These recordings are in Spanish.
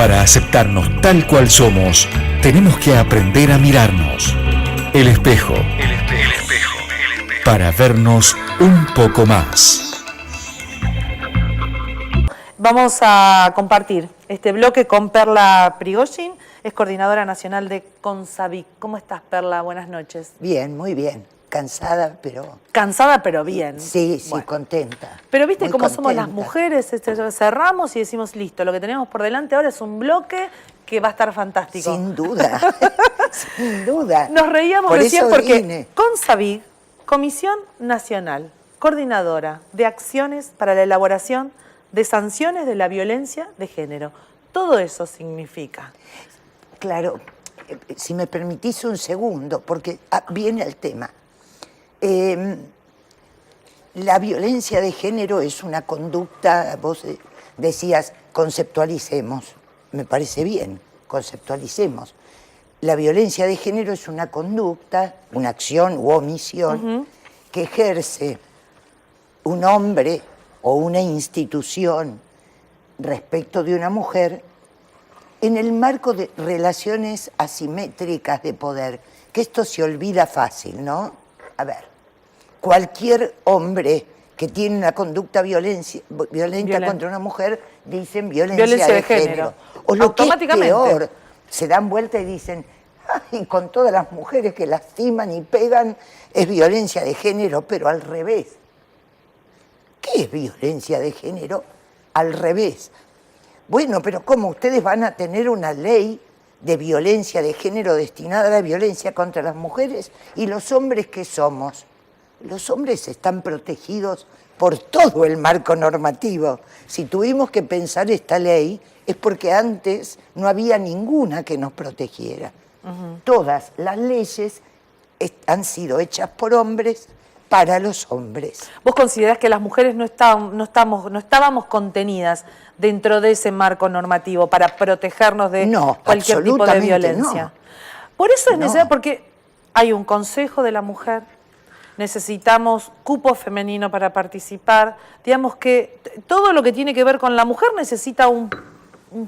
Para aceptarnos tal cual somos, tenemos que aprender a mirarnos. El espejo. Para vernos un poco más. Vamos a compartir este bloque con Perla Prigozhin, es coordinadora nacional de CONSAVIC. ¿Cómo estás, Perla? Buenas noches. Bien, muy bien. Cansada, pero... Cansada, pero bien. Sí, sí, bueno. Contenta. Pero viste muy cómo contenta. somos las mujeres, cerramos y decimos, listo, lo que tenemos por delante ahora es un bloque que va a estar fantástico. Sin duda, sin duda. Nos reíamos por recién eso porque vine. CONSAVIC, Comisión Nacional, coordinadora de acciones para la elaboración de sanciones de la violencia de género. Todo eso significa. Claro, si me permitís un segundo, porque viene el tema. La violencia de género es una conducta, vos decías, conceptualicemos. Me parece bien, conceptualicemos. La violencia de género es una conducta, una acción u omisión que ejerce un hombre o una institución respecto de una mujer en el marco de relaciones asimétricas de poder, que esto se olvida fácil, ¿no? A ver, cualquier hombre que tiene una conducta violenta contra una mujer, dicen violencia de género. O lo que es peor, se dan vuelta y dicen, ay, con todas las mujeres que lastiman y pegan, es violencia de género, pero al revés. ¿Qué es violencia de género? Al revés. Bueno, pero ¿cómo? Ustedes van a tener una ley de violencia de género destinada a la violencia contra las mujeres, y los hombres, ¿qué somos? Los hombres están protegidos por todo el marco normativo. Si tuvimos que pensar esta ley es porque antes no había ninguna que nos protegiera. Todas las leyes han sido hechas por hombres para los hombres. ¿Vos considerás que las mujeres no estábamos contenidas dentro de ese marco normativo para protegernos de cualquier tipo de violencia? No. Por eso es necesario, porque hay un consejo de la mujer, necesitamos cupo femenino para participar, digamos que todo lo que tiene que ver con la mujer necesita un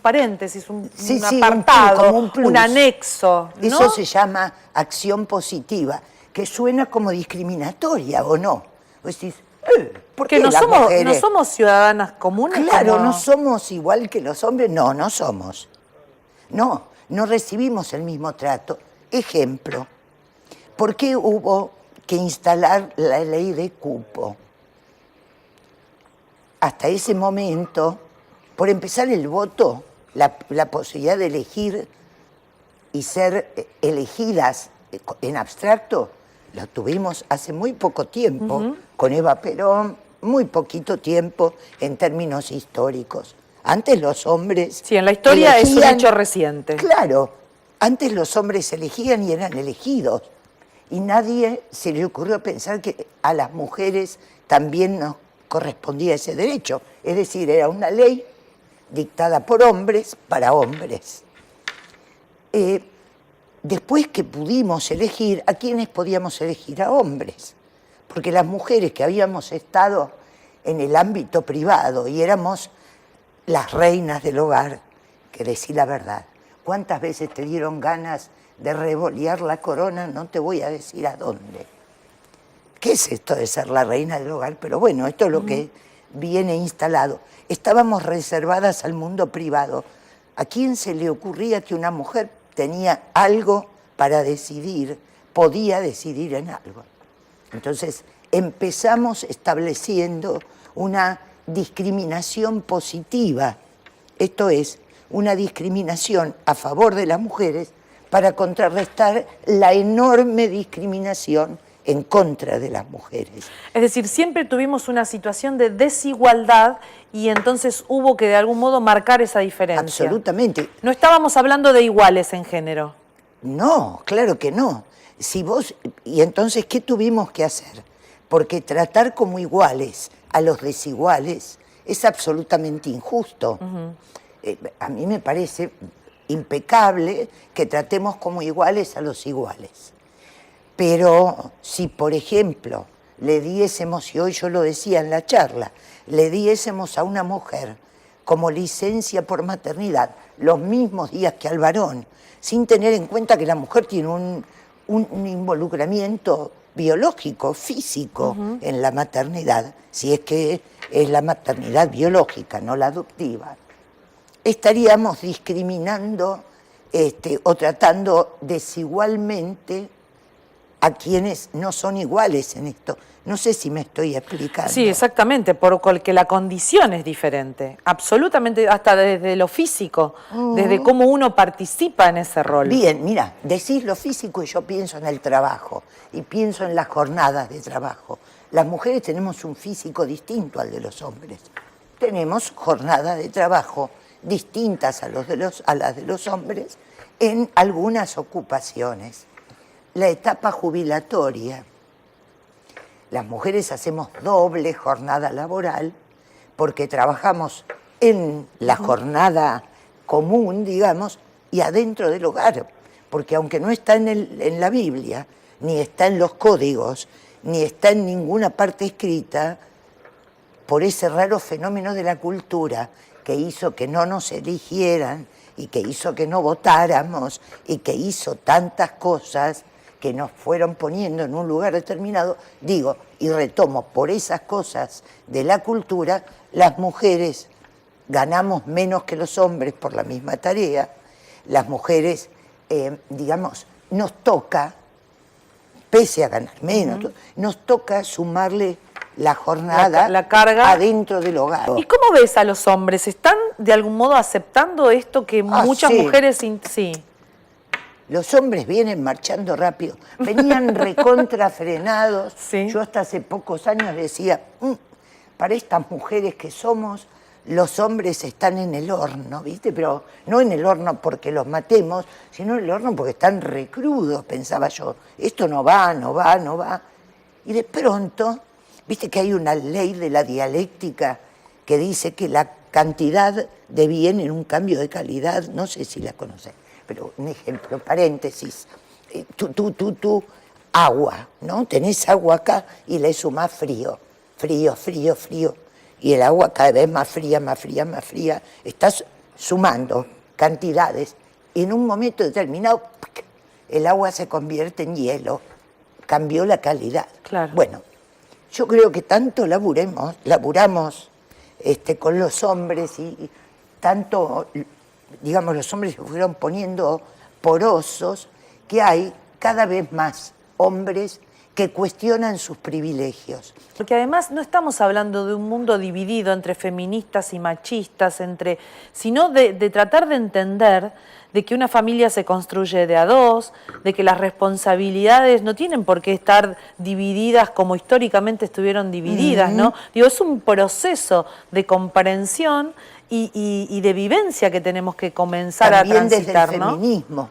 paréntesis, un apartado, un plus. Un anexo, ¿no? Eso se llama acción positiva, que suena como discriminatoria, ¿o no? Vos decís, ¿por qué no las mujeres? no somos ciudadanas comunes. Claro, como... no somos igual que los hombres. No, no somos. No recibimos el mismo trato. Ejemplo, ¿por qué hubo que instalar la ley de cupo? Hasta ese momento, por empezar, el voto, la posibilidad de elegir y ser elegidas en abstracto, lo tuvimos hace muy poco tiempo, con Eva Perón, muy poquito tiempo en términos históricos. Antes los hombres... Sí, en la historia es un hecho reciente. Claro, antes los hombres elegían y eran elegidos. Y nadie se le ocurrió pensar que a las mujeres también nos correspondía ese derecho. Es decir, era una ley dictada por hombres para hombres. Después que pudimos elegir, ¿a quiénes podíamos elegir? A hombres. Porque las mujeres que habíamos estado en el ámbito privado y éramos las reinas del hogar, que decir la verdad, ¿cuántas veces te dieron ganas de revolear la corona? No te voy a decir a dónde. ¿Qué es esto de ser la reina del hogar? Pero bueno, esto es lo que viene instalado. Estábamos reservadas al mundo privado. ¿A quién se le ocurría que una mujer tenía algo para decidir, podía decidir en algo? Entonces empezamos estableciendo una discriminación positiva. Esto es, una discriminación a favor de las mujeres para contrarrestar la enorme discriminación en contra de las mujeres. Es decir, siempre tuvimos una situación de desigualdad y entonces hubo que de algún modo marcar esa diferencia. Absolutamente. No estábamos hablando de iguales en género. No, claro que no. Y entonces, ¿qué tuvimos que hacer? Porque tratar como iguales a los desiguales es absolutamente injusto. A mí me parece impecable que tratemos como iguales a los iguales. Pero si, por ejemplo, le diésemos, y hoy yo lo decía en la charla, le diésemos a una mujer como licencia por maternidad los mismos días que al varón, sin tener en cuenta que la mujer tiene un involucramiento biológico, físico en la maternidad, si es que es la maternidad biológica, no la adoptiva, estaríamos discriminando o tratando desigualmente a quienes no son iguales en esto. No sé si me estoy explicando. Sí, exactamente, porque la condición es diferente, absolutamente, hasta desde lo físico, desde cómo uno participa en ese rol. Bien, mira, decís lo físico y yo pienso en el trabajo, y pienso en las jornadas de trabajo. Las mujeres tenemos un físico distinto al de los hombres. Tenemos jornadas de trabajo distintas a las de los hombres en algunas ocupaciones. La etapa jubilatoria. Las mujeres hacemos doble jornada laboral porque trabajamos en la jornada común, digamos, y adentro del hogar. Porque aunque no está en la Biblia, ni está en los códigos, ni está en ninguna parte escrita, por ese raro fenómeno de la cultura que hizo que no nos eligieran y que hizo que no votáramos y que hizo tantas cosas que nos fueron poniendo en un lugar determinado, digo, y retomo, por esas cosas de la cultura, las mujeres ganamos menos que los hombres por la misma tarea, las mujeres, digamos, nos toca, pese a ganar menos, nos toca sumarle la jornada, la carga adentro del hogar. ¿Y cómo ves a los hombres? ¿Están de algún modo aceptando esto que muchas sí. mujeres... Sí. Los hombres vienen marchando rápido, venían recontrafrenados. Sí. Yo hasta hace pocos años decía, para estas mujeres que somos, los hombres están en el horno, ¿viste? Pero no en el horno porque los matemos, sino en el horno porque están recrudos, pensaba yo. Esto no va, no va, no va. Y de pronto, ¿viste que hay una ley de la dialéctica que dice que la cantidad deviene en un cambio de calidad? No sé si la conocen. Pero un ejemplo, paréntesis, agua, ¿no? Tenés agua acá y le sumás frío, frío, frío, frío, y el agua cada vez más fría, más fría, más fría, estás sumando cantidades, y en un momento determinado, el agua se convierte en hielo, cambió la calidad. Claro. Bueno, yo creo que tanto laburamos con los hombres y tanto... digamos, los hombres se fueron poniendo porosos, que hay cada vez más hombres que cuestionan sus privilegios. Porque además no estamos hablando de un mundo dividido entre feministas y machistas, sino de tratar de entender de que una familia se construye de a dos, de que las responsabilidades no tienen por qué estar divididas como históricamente estuvieron divididas, ¿no? Digo, es un proceso de comprensión y de vivencia que tenemos que comenzar También a transitar, desde el ¿no? feminismo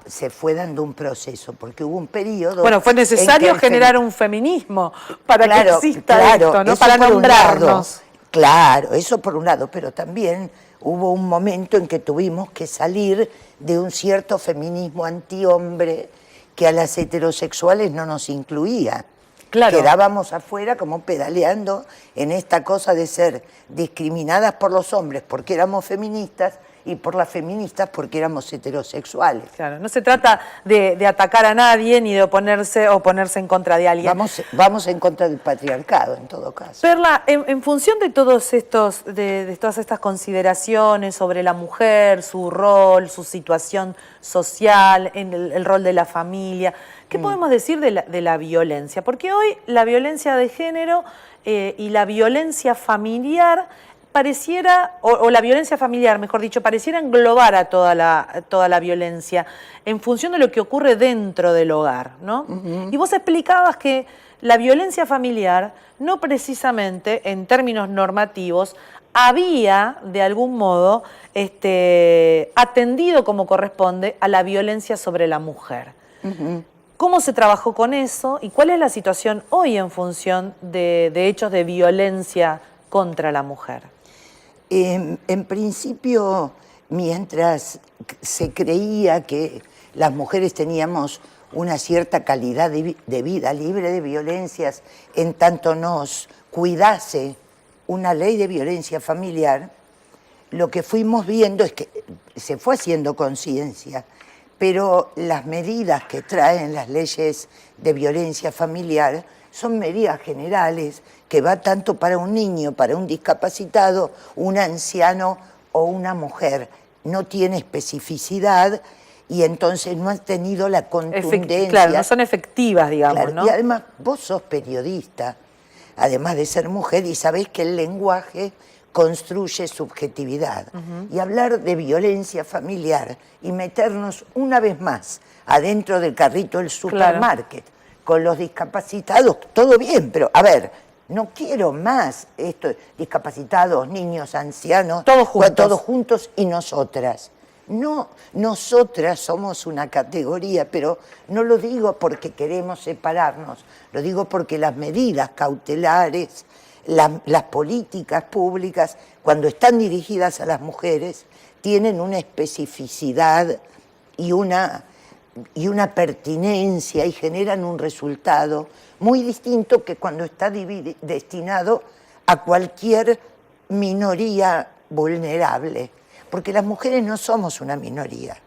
se fue dando un proceso, porque hubo un periodo... Bueno, fue necesario generar un feminismo para que exista esto, ¿no? Para nombrarnos. Claro, eso por un lado, pero también hubo un momento en que tuvimos que salir de un cierto feminismo antihombre que a las heterosexuales no nos incluía. Claro. Quedábamos afuera como pedaleando en esta cosa de ser discriminadas por los hombres porque éramos feministas y por las feministas porque éramos heterosexuales. Claro, no se trata de atacar a nadie ni de oponerse en contra de alguien. Vamos en contra del patriarcado en todo caso. Perla, en función de todas estas consideraciones sobre la mujer, su rol, su situación social, el rol de la familia, ¿qué podemos decir de la violencia? Porque hoy la violencia de género y la violencia familiar pareciera, o la violencia familiar, mejor dicho, pareciera englobar a toda la violencia en función de lo que ocurre dentro del hogar, ¿no? Y vos explicabas que la violencia familiar no precisamente en términos normativos había de algún modo atendido como corresponde a la violencia sobre la mujer. ¿Cómo se trabajó con eso y cuál es la situación hoy en función de hechos de violencia contra la mujer? En principio, mientras se creía que las mujeres teníamos una cierta calidad de vida libre de violencias, en tanto nos cuidase una ley de violencia familiar, lo que fuimos viendo es que se fue haciendo conciencia, pero las medidas que traen las leyes de violencia familiar son medidas generales que va tanto para un niño, para un discapacitado, un anciano o una mujer. No tiene especificidad y entonces no han tenido la contundencia. Claro, no son efectivas, digamos, Claro, ¿no? y además vos sos periodista, además de ser mujer, y sabés que el lenguaje construye subjetividad. Y hablar de violencia familiar y meternos una vez más adentro del carrito del supermarket con los discapacitados, todo bien, pero a ver, no quiero más esto, discapacitados, niños, ancianos, todos juntos y nosotras. No, nosotras somos una categoría, pero no lo digo porque queremos separarnos, lo digo porque las medidas cautelares, las políticas públicas, cuando están dirigidas a las mujeres, tienen una especificidad y una pertinencia y generan un resultado muy distinto que cuando está destinado a cualquier minoría vulnerable. Porque las mujeres no somos una minoría,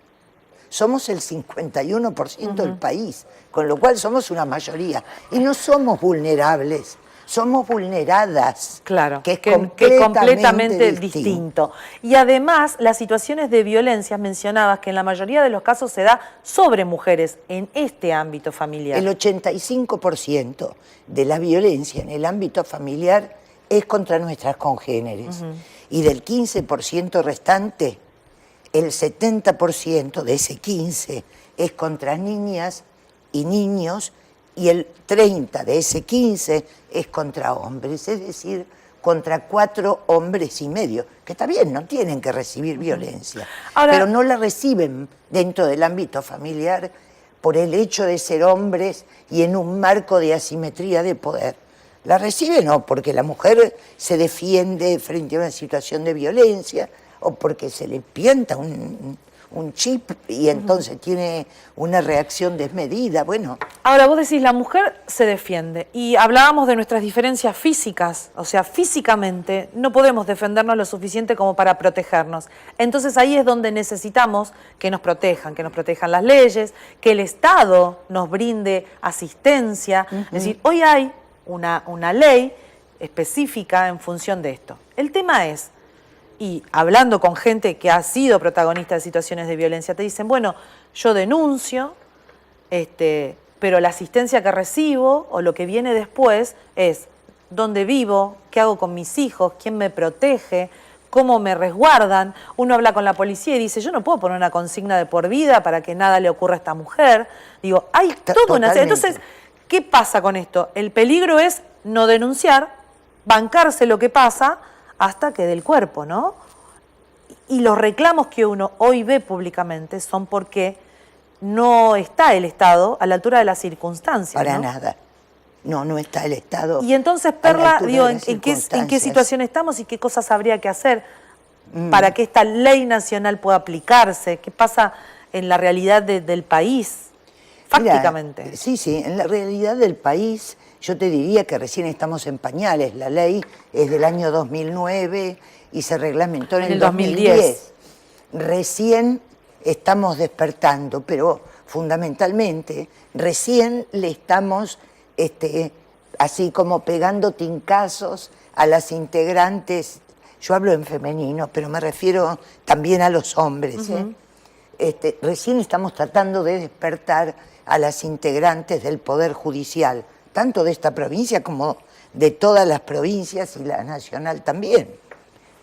somos el 51% del país, con lo cual somos una mayoría. Y no somos vulnerables, somos vulneradas. Claro, que es completamente distinto. Y además, las situaciones de violencia mencionabas que en la mayoría de los casos se da sobre mujeres en este ámbito familiar. El 85% de la violencia en el ámbito familiar es contra nuestras congéneres. Y del 15% restante, el 70% de ese 15% es contra niñas y niños, y el 30% de ese 15% es contra hombres, es decir, contra 4 hombres y medio, que está bien, no tienen que recibir violencia, pero no la reciben dentro del ámbito familiar por el hecho de ser hombres y en un marco de asimetría de poder. La recibe no porque la mujer se defiende frente a una situación de violencia o porque se le pianta un chip y entonces tiene una reacción desmedida. Bueno. Ahora, vos decís, la mujer se defiende y hablábamos de nuestras diferencias físicas, o sea, físicamente no podemos defendernos lo suficiente como para protegernos. Entonces ahí es donde necesitamos que nos protejan las leyes, que el Estado nos brinde asistencia. Es decir, hoy hay una ley específica en función de esto. El tema es, y hablando con gente que ha sido protagonista de situaciones de violencia, te dicen, bueno, yo denuncio, pero la asistencia que recibo o lo que viene después es dónde vivo, qué hago con mis hijos, quién me protege, cómo me resguardan. Uno habla con la policía y dice, yo no puedo poner una consigna de por vida para que nada le ocurra a esta mujer. Digo, hay toda una... Entonces, ¿qué pasa con esto? El peligro es no denunciar, bancarse lo que pasa hasta que dé el cuerpo, ¿no? Y los reclamos que uno hoy ve públicamente son porque no está el Estado a la altura de las circunstancias. Para ¿no? nada. No está el Estado. Y entonces, Perla, digo, ¿en qué situación estamos y qué cosas habría que hacer para que esta ley nacional pueda aplicarse? ¿Qué pasa en la realidad del país? Fácticamente. Mira, sí, en la realidad del país yo te diría que recién estamos en pañales. La ley es del año 2009 y se reglamentó en el 2010. Recién estamos despertando, pero fundamentalmente recién le estamos así como pegando tincazos a las integrantes. Yo hablo en femenino, pero me refiero también a los hombres. Recién estamos tratando de despertar a las integrantes del Poder Judicial, tanto de esta provincia como de todas las provincias y la nacional también.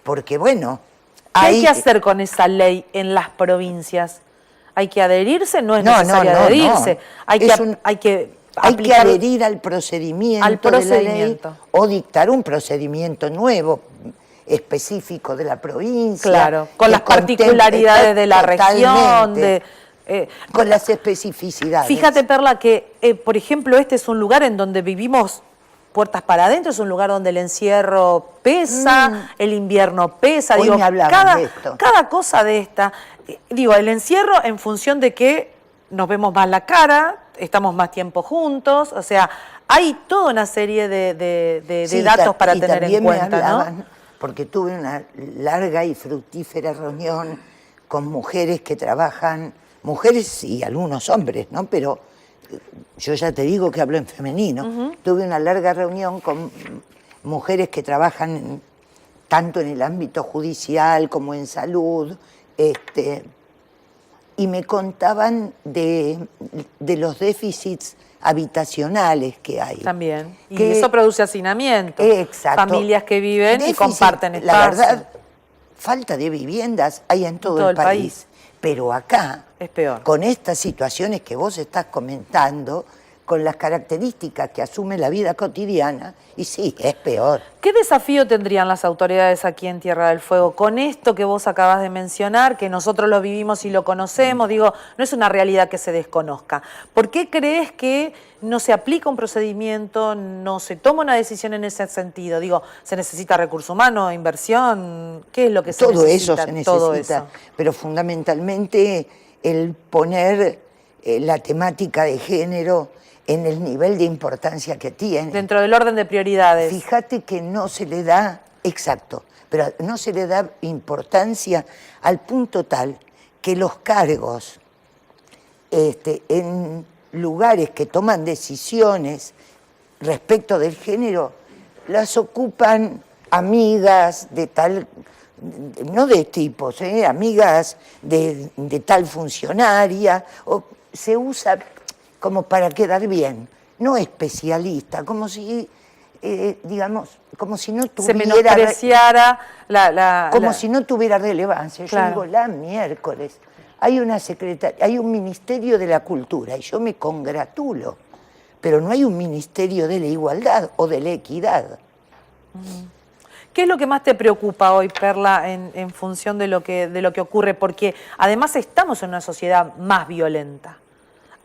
Porque bueno... ¿Qué hay que hacer con esa ley en las provincias? ¿Hay que adherirse? No es necesario adherirse. No. Hay que adherir al procedimiento de la ley o dictar un procedimiento nuevo, específico de la provincia. Claro, con las particularidades de la región, con las especificidades. Fíjate, Perla, que, por ejemplo, este es un lugar en donde vivimos puertas para adentro, es un lugar donde el encierro pesa, el invierno pesa. Hoy me hablaban de esto. Cada cosa de esta, el encierro en función de que nos vemos más la cara, estamos más tiempo juntos, o sea, hay toda una serie de datos para tener en cuenta, ¿no? porque tuve una larga y fructífera reunión con mujeres que trabajan, mujeres y algunos hombres, ¿no? Pero yo ya te digo que hablo en femenino. Tuve una larga reunión con mujeres que trabajan tanto en el ámbito judicial como en salud, y me contaban de los déficits habitacionales que hay. También. Y que, eso produce hacinamiento. Exacto. Familias que viven y Déficit, comparten espacio. La verdad, falta de viviendas hay en todo el país. Pero acá, es peor. Con estas situaciones que vos estás comentando, con las características que asume la vida cotidiana, y sí, es peor. ¿Qué desafío tendrían las autoridades aquí en Tierra del Fuego con esto que vos acabas de mencionar, que nosotros lo vivimos y lo conocemos? Digo, no es una realidad que se desconozca. ¿Por qué crees que no se aplica un procedimiento, no se toma una decisión en ese sentido? Digo, ¿se necesita recurso humano, inversión? ¿Qué es lo que se necesita? Todo eso se necesita, todo eso. Pero fundamentalmente el poner la temática de género en el nivel de importancia que tiene. Dentro del orden de prioridades. Fíjate que no se le da, exacto, pero no se le da importancia al punto tal que los cargos en lugares que toman decisiones respecto del género, las ocupan amigas de tal, no de tipos, amigas de tal funcionaria, o se usa como para quedar bien, no especialista, como si, digamos, como si no tuviera... Se menospreciara como si no tuviera relevancia. Claro. Yo digo, la miércoles, hay una secretaria, hay un Ministerio de la Cultura, y yo me congratulo, pero no hay un Ministerio de la Igualdad o de la Equidad. ¿Qué es lo que más te preocupa hoy, Perla, en función de lo que ocurre? Porque además estamos en una sociedad más violenta.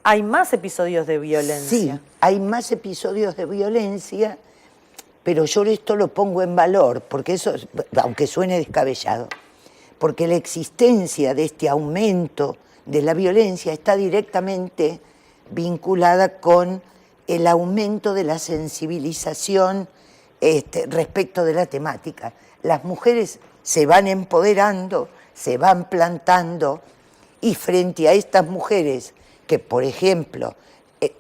¿Hay más episodios de violencia? Sí, hay más episodios de violencia, pero yo esto lo pongo en valor, porque eso, aunque suene descabellado, porque la existencia de este aumento de la violencia está directamente vinculada con el aumento de la sensibilización respecto de la temática. Las mujeres se van empoderando, se van plantando, y frente a estas mujeres que, por ejemplo,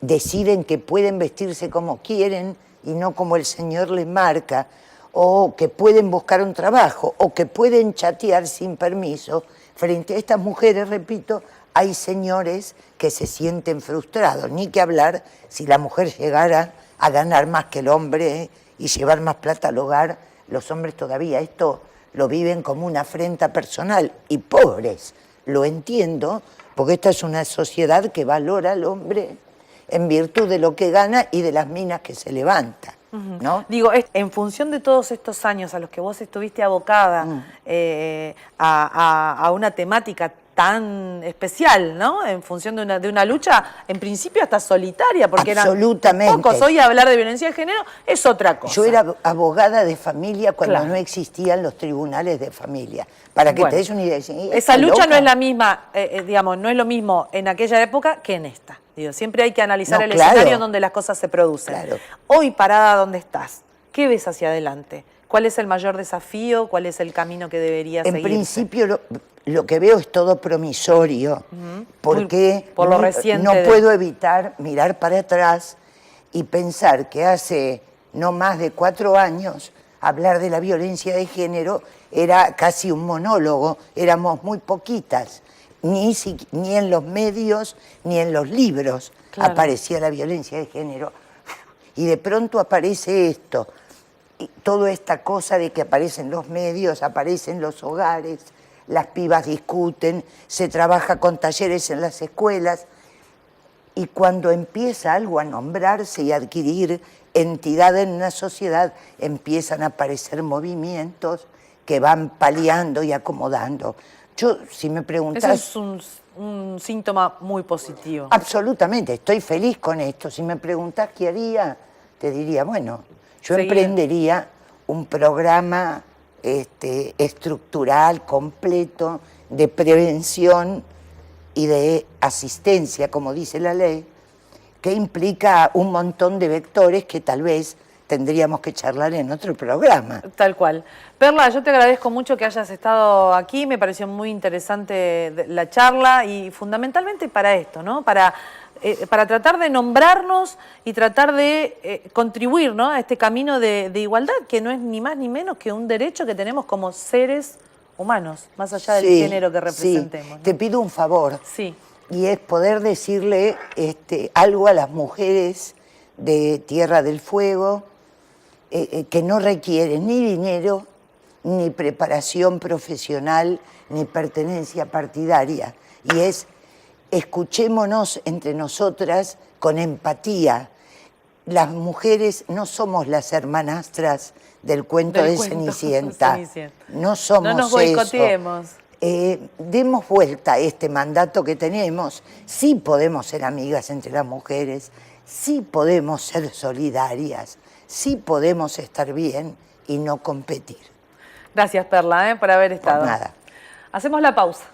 deciden que pueden vestirse como quieren y no como el Señor les marca, o que pueden buscar un trabajo, o que pueden chatear sin permiso, frente a estas mujeres, repito, hay señores que se sienten frustrados. Ni que hablar si la mujer llegara a ganar más que el hombre y llevar más plata al hogar. Los hombres todavía esto lo viven como una afrenta personal, y pobres, lo entiendo, porque esta es una sociedad que valora al hombre en virtud de lo que gana y de las minas que se levanta, ¿no? Digo, en función de todos estos años a los que vos estuviste abocada a una temática tan especial, ¿no? En función de una lucha, en principio hasta solitaria, porque absolutamente. Eran pocos. Hoy hablar de violencia de género es otra cosa. Yo era abogada de familia cuando Claro. no existían los tribunales de familia. Para que te des una idea. Esa lucha no es la misma, digamos, no es lo mismo en aquella época que en esta. Digo, siempre hay que analizar el escenario donde las cosas se producen. Claro. Hoy, parada donde estás, ¿qué ves hacia adelante? ¿Cuál es el mayor desafío? ¿Cuál es el camino que debería seguir? En principio lo que veo es todo promisorio, porque por lo reciente no puedo evitar mirar para atrás y pensar que hace no más de 4 años hablar de la violencia de género era casi un monólogo, éramos muy poquitas, ni en los medios ni en los libros aparecía la violencia de género. Y de pronto aparece esto, y toda esta cosa de que aparecen los medios, aparecen los hogares, las pibas discuten, se trabaja con talleres en las escuelas, y cuando empieza algo a nombrarse y a adquirir entidad en una sociedad, empiezan a aparecer movimientos que van paliando y acomodando. Yo, si me preguntas... Eso es un síntoma muy positivo. Absolutamente, estoy feliz con esto. Si me preguntas qué haría, te diría, bueno, yo emprendería un programa estructural, completo, de prevención y de asistencia, como dice la ley, que implica un montón de vectores que tal vez tendríamos que charlar en otro programa. Tal cual. Perla, yo te agradezco mucho que hayas estado aquí, me pareció muy interesante la charla y fundamentalmente para esto, ¿no? Para tratar de nombrarnos y tratar de contribuir, ¿no?, a este camino de igualdad, que no es ni más ni menos que un derecho que tenemos como seres humanos, más allá del género que representemos. Sí. ¿No? Te pido un favor. Sí. Y es poder decirle algo a las mujeres de Tierra del Fuego, que no requieren ni dinero, ni preparación profesional, ni pertenencia partidaria. Y es, escuchémonos entre nosotras con empatía. Las mujeres no somos las hermanastras del cuento de Cenicienta. No somos eso. No nos boicoteemos. Demos vuelta a este mandato que tenemos. Sí podemos ser amigas entre las mujeres, sí podemos ser solidarias, sí podemos estar bien y no competir. Gracias, Perla, por haber estado. Por nada. Hacemos la pausa.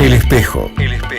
El espejo. El espejo.